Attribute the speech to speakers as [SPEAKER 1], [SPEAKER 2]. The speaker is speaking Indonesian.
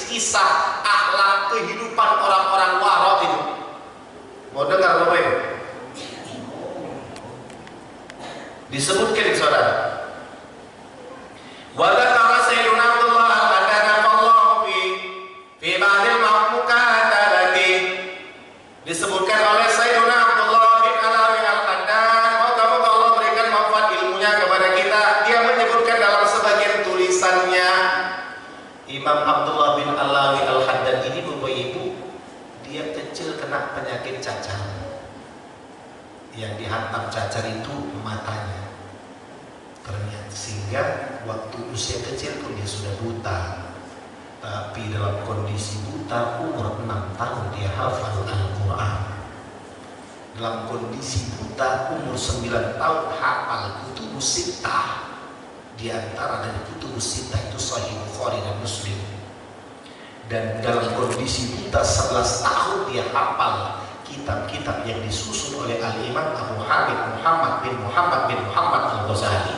[SPEAKER 1] kisah akhlak kehidupan orang-orang warok itu. Mau dengar Bapak Ibu? Disebutkan saudara. Wa dzakara sayyiduna Abdullah al-Qaddanafallahu fi ba'dil maqmukatabati. Disebutkan oleh Sayyiduna Abdullah bin Alawi al-Qaddan, moga-moga Allah berikan manfaat ilmunya kepada kita. Dia menyebutkan dalam sebagian tulisannya, Imam Abdullah bin Alawi al-Qaddan ini Bapak Ibu, dia kecil kena penyakit cacar. Yang dihantam cacar itu matanya, ternyata sehingga waktu usia kecil pun dia sudah buta. Tapi dalam kondisi buta umur 6 tahun dia hafal Al-Quran. Dalam kondisi buta umur 9 tahun hafal Kutubus Sittah. Di antara dari Kutubus Sittah itu Sahih Bukhari dan Muslim. Dan dalam kondisi buta 11 tahun dia hafal kitab-kitab yang disusun oleh Al-Imam Abu Hamid Muhammad bin Muhammad Al-Ghazali.